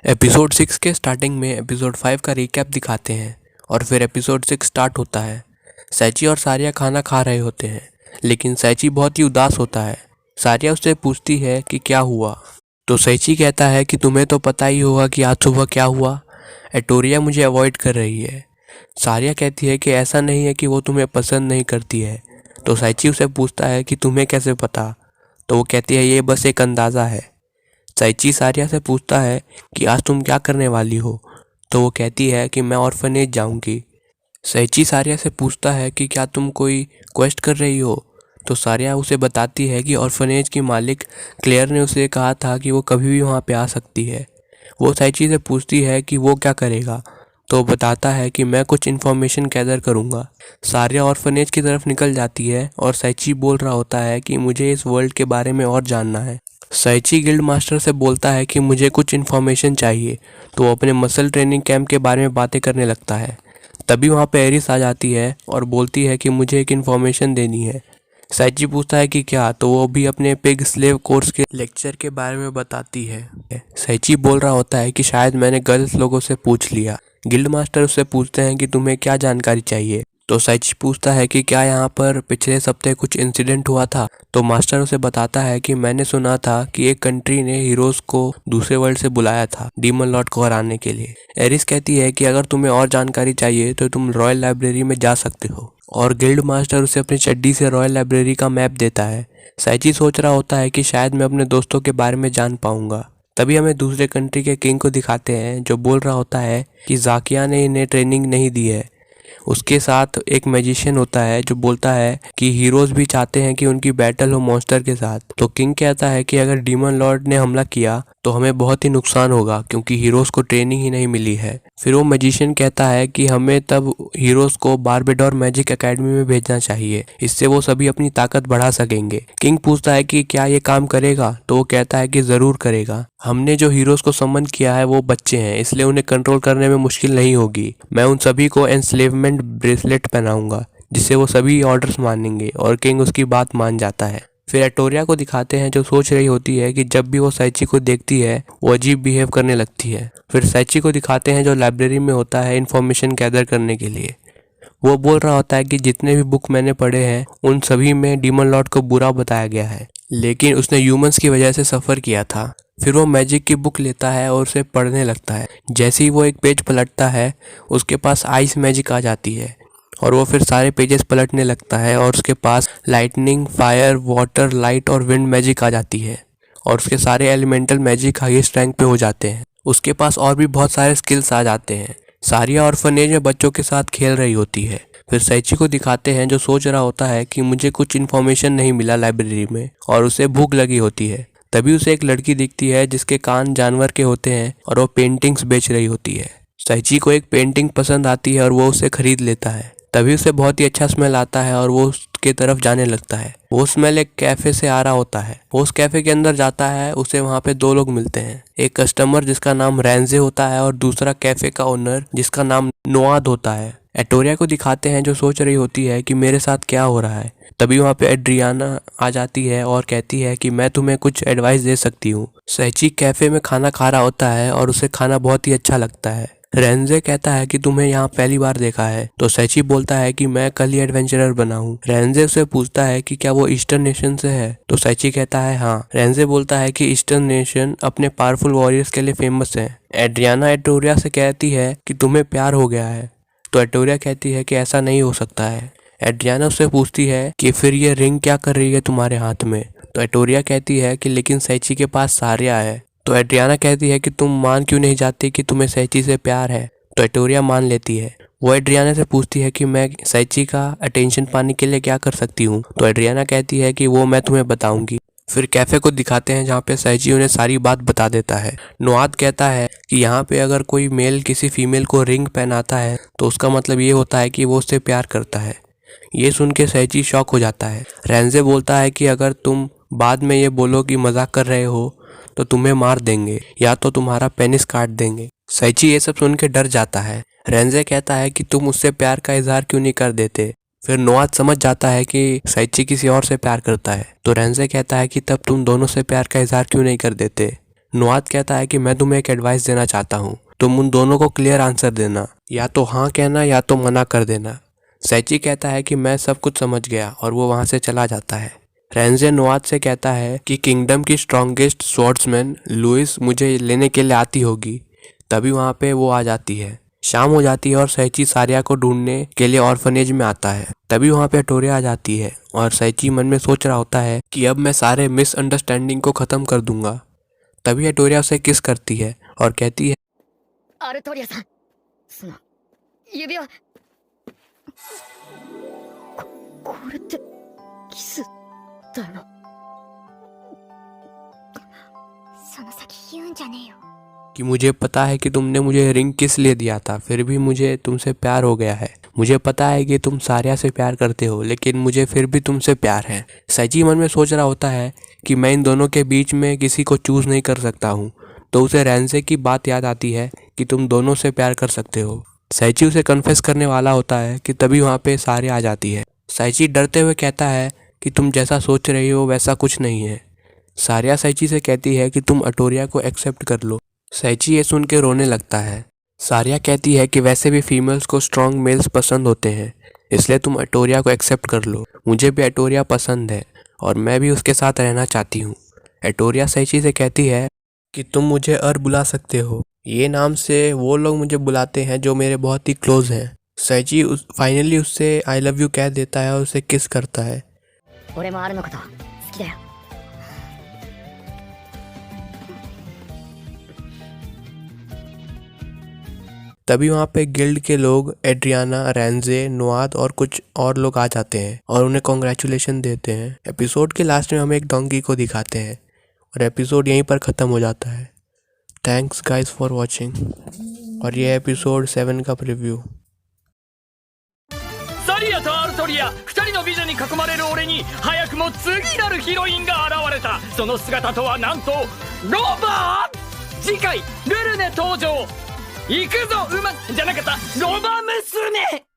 Episode 6 के starting में episode 5 का रिकैप दिखाते हैं और फिर एपिसोड 6 स्टार्ट होता है। सैची और सारिया खाना खा रहे होते हैं, लेकिन सैची बहुत ही उदास होता है। सारिया उससे पूछती है कि क्या हुआ, तो सैची कहता है कि तुम्हें तो पता ही होगा कि आज सुबह क्या हुआ। एटोरिया मुझे अवॉइड कर रही है। सारिया कहती है कि ऐसा नहीं है कि वो तुम्हें पसंद नहीं करती है। तो सैची उसे पूछता है कि तुम्हें कैसे पता, तो वो कहती है ये बस एक अंदाज़ा है। सैची सारिया से पूछता है कि आज तुम क्या करने वाली हो, तो वो कहती है कि मैं ऑर्फनेज जाऊंगी। सैची सारिया से पूछता है कि क्या तुम कोई क्वेस्ट कर रही हो, तो सारिया उसे बताती है कि ऑर्फनेज की मालिक क्लेयर ने उसे कहा था कि वो कभी भी वहाँ पे आ सकती है। वो सैची से पूछती है कि वो क्या करेगा, तो वो बताता है कि मैं कुछ इन्फॉर्मेशन गैदर करूँगा। सारिया ऑर्फनेज की तरफ निकल जाती है और सैची बोल रहा होता है कि मुझे इस वर्ल्ड के बारे में और जानना है। सैची गिल्ड मास्टर से बोलता है कि मुझे कुछ इन्फॉर्मेशन चाहिए, तो वो अपने मसल ट्रेनिंग कैंप के बारे में बातें करने लगता है। तभी वहाँ पे एरिस आ जाती है और बोलती है कि मुझे एक इन्फॉर्मेशन देनी है। सैची पूछता है कि क्या, तो वो भी अपने पिग स्लेव कोर्स के लेक्चर के बारे में बताती है। सैची बोल रहा होता है कि शायद मैंने गलत लोगों से पूछ लिया। गिल्ड मास्टर उससे पूछते हैं कि तुम्हें क्या जानकारी चाहिए, तो सैची पूछता है कि क्या यहाँ पर पिछले सप्ताह कुछ इंसिडेंट हुआ था। तो मास्टर उसे बताता है कि मैंने सुना था कि एक कंट्री ने हीरोज को दूसरे वर्ल्ड से बुलाया था डीमन लॉर्ड को हराने के लिए। एरिस कहती है कि अगर तुम्हें और जानकारी चाहिए तो तुम रॉयल लाइब्रेरी में जा सकते हो, और गिल्ड मास्टर उसे अपनी चड्डी से रॉयल लाइब्रेरी का मैप देता है। सैची सोच रहा होता है कि शायद मैं अपने दोस्तों के बारे में जान पाऊंगा। तभी हमें दूसरे कंट्री के किंग को दिखाते हैं, जो बोल रहा होता है कि जाकिया ने इन्हें ट्रेनिंग नहीं दी है। उसके साथ एक मैजिशियन होता है जो बोलता है कि हीरोज भी चाहते हैं कि उनकी बैटल हो मॉन्स्टर के साथ। तो किंग कहता है कि अगर डीमन लॉर्ड ने हमला किया तो हमें बहुत ही नुकसान होगा, क्योंकि हीरोज को ट्रेनिंग ही नहीं मिली है। फिर वो मैजिशियन कहता है कि हमें तब हीरोज को बारबेडोर मैजिक एकेडमी में भेजना चाहिए, इससे वो सभी अपनी ताकत बढ़ा सकेंगे। किंग पूछता है कि क्या ये काम करेगा, तो वो कहता है कि जरूर करेगा। हमने जो हीरोज को समन किया है वो बच्चे हैं, इसलिए उन्हें कंट्रोल करने में मुश्किल नहीं होगी। मैं उन सभी को एनस्लेवमेंट ब्रेसलेट पहनाऊंगा, जिससे वो सभी ऑर्डर्स मानेंगे, और किंग उसकी बात मान जाता है। फिर एटोरिया को दिखाते हैं, जो सोच रही होती है कि जब भी वो सैची को देखती है वो अजीब बिहेव करने लगती है। फिर सैची को दिखाते हैं जो लाइब्रेरी में होता है इन्फॉर्मेशन गैदर करने के लिए। वो बोल रहा होता है कि जितने भी बुक मैंने पढ़े हैं उन सभी में डीमन लॉर्ड को बुरा बताया गया है, लेकिन उसने ह्यूमंस की वजह से सफ़र किया था। फिर वो मैजिक की बुक लेता है और उसे पढ़ने लगता है। जैसे ही वो एक पेज पलटता है उसके पास आइस मैजिक आ जाती है, और वो फिर सारे पेजेस पलटने लगता है और उसके पास लाइटनिंग, फायर, वाटर, लाइट और विंड मैजिक आ जाती है, और उसके सारे एलिमेंटल मैजिक हाईएस्ट रैंक पे हो जाते हैं। उसके पास और भी बहुत सारे स्किल्स आ जाते हैं। सारिया ऑर्फनेज में बच्चों के साथ खेल रही होती है। फिर सैची को दिखाते हैं, जो सोच रहा होता है कि मुझे कुछ इन्फॉर्मेशन नहीं मिला लाइब्रेरी में, और उसे भूख लगी होती है। तभी उसे एक लड़की दिखती है जिसके कान जानवर के होते हैं और वो पेंटिंग्स बेच रही होती है। सैची को एक पेंटिंग पसंद आती है और वो उसे खरीद लेता है। तभी उसे बहुत ही अच्छा स्मेल आता है और वो उसके तरफ जाने लगता है। वो स्मेल एक कैफे से आ रहा होता है। वो उस कैफे के अंदर जाता है, उसे वहाँ पे दो लोग मिलते हैं, एक कस्टमर जिसका नाम रैंजे होता है और दूसरा कैफे का ओनर जिसका नाम नोआद होता है। एटोरिया को दिखाते हैं, जो सोच रही होती है कि मेरे साथ क्या हो रहा है। तभी वहाँ पे एड्रियाना आ जाती है और कहती है कि मैं तुम्हें कुछ एडवाइस दे सकती हूँ। सैची कैफे में खाना खा रहा होता है और उसे खाना बहुत ही अच्छा लगता है। रेंजे कहता है कि तुम्हें यहाँ पहली बार देखा है, तो सैची बोलता है कि मैं कल ही एडवेंचरर बना हूँ। रेंजे उसे पूछता है कि क्या वो ईस्टर्न नेशन से है, तो सैची कहता है हाँ। रेंजे बोलता है कि ईस्टर्न नेशन अपने पावरफुल वॉरियर्स के लिए फेमस है। एड्रियाना एटोरिया से कहती है कि तुम्हें प्यार हो गया है, तो एटोरिया कहती है कि ऐसा नहीं हो सकता है। एड्रियाना उससे पूछती है कि फिर ये रिंग क्या कर रही है तुम्हारे हाथ में, तो एटोरिया कहती है कि लेकिन सैची के पास सारिया है। तो एड्रियाना कहती है कि तुम मान क्यों नहीं जाती कि तुम्हें सैची से प्यार है, तो एटोरिया मान लेती है। वो एड्रियाना से पूछती है कि मैं सैची का अटेंशन पाने के लिए क्या कर सकती हूँ, तो एड्रियाना कहती है कि वो मैं तुम्हें बताऊंगी। फिर कैफे को दिखाते हैं जहाँ पे सैची उन्हें सारी बात बता देता है। नोआद कहता है कि यहाँ पे अगर कोई मेल किसी फीमेल को रिंग पहनाता है तो उसका मतलब ये होता है कि वो उससे प्यार करता है। ये सुन के सैची शॉक हो जाता है। रेंजे बोलता है कि अगर तुम बाद में ये बोलो कि मजाक कर रहे हो तो तुम्हें मार देंगे या तो तुम्हारा पेनिस काट देंगे। सैची ये सब सुन के डर जाता है। रेंजे कहता है कि तुम उससे प्यार का इजहार क्यों नहीं कर देते। फिर नोआद समझ जाता है कि सैची किसी और से प्यार करता है, तो रेंजे कहता है कि तब तुम दोनों से प्यार का इजहार क्यों नहीं कर देते। नोआद कहता है कि मैं तुम्हें एक एडवाइस देना चाहता हूँ, तुम उन दोनों को क्लियर आंसर देना, या तो हाँ कहना या तो मना कर देना। सैची कहता है कि मैं सब कुछ समझ गया और वो वहाँ से चला जाता है। रेंजे नोआद से कहता है कि किंगडम की स्ट्रॉन्गेस्ट स्वॉर्ड्समैन लुइस मुझे लेने के लिए आती होगी। तभी वहाँ पे वो आ जाती है। शाम हो जाती है और सैची सारिया को ढूंढने के लिए ऑर्फनेज में आता है। तभी वहाँ पे एटोरिया आ जाती है और सैची मन में सोच रहा होता है कि अब मैं सारे मिसअंडरस्टैंडिंग को ख़त्म कर दूंगा। तभी एटोरिया उसे किस करती है और कहती है, アルトリアさん、その指輪、これってキスだよな。その先言うんじゃねえよ。 कि मुझे पता है कि तुमने मुझे रिंग किस लिए दिया था, फिर भी मुझे तुमसे प्यार हो गया है। मुझे पता है कि तुम सारिया से प्यार करते हो, लेकिन मुझे फिर भी तुमसे प्यार है। सैची मन में सोच रहा होता है कि मैं इन दोनों के बीच में किसी को चूज़ नहीं कर सकता हूँ। तो उसे रेंजे की बात याद आती है कि तुम दोनों से प्यार कर सकते हो। सैची उसे कन्फेस करने वाला होता है कि तभी वहाँ पे सारिया आ जाती है। सैची डरते हुए कहता है कि तुम जैसा सोच रही हो वैसा कुछ नहीं है। सारिया सैची से कहती है कि तुम एटोरिया को एक्सेप्ट कर लो। सैची ये सुन के रोने लगता है। सारिया कहती है कि वैसे भी फीमेल्स को स्ट्रॉन्ग मेल्स पसंद होते हैं, इसलिए तुम एटोरिया को एक्सेप्ट कर लो। मुझे भी एटोरिया पसंद है और मैं भी उसके साथ रहना चाहती हूँ। एटोरिया सैची से कहती है कि तुम मुझे बुला सकते हो। ये नाम से वो लोग मुझे बुलाते हैं जो मेरे बहुत ही क्लोज हैं। सैची फाइनली उससे आई लव यू कह देता है और उसे किस करता है। 俺もあるのこと好きだよ。 तभी वहाँ पे गिल्ड के लोग एड्रियाना, रेंजे, नोआद और कुछ और लोग आ जाते हैं और उन्हें कॉन्ग्रेचुलेशन देते हैं। एपिसोड के लास्ट में हमें एक डोंकी को दिखाते हैं और एपिसोड यहीं पर ख़त्म हो जाता है। Thanks guys for watching. और ये एपिसोड 7 का प्रीव्यू। サリアとアルトリア、2人の美女に囲まれる俺に早くも次なるヒロインが現れた。その姿とはなんとロバー。次回ルルネ登場。行くぞ馬じゃなかった、ロバ娘。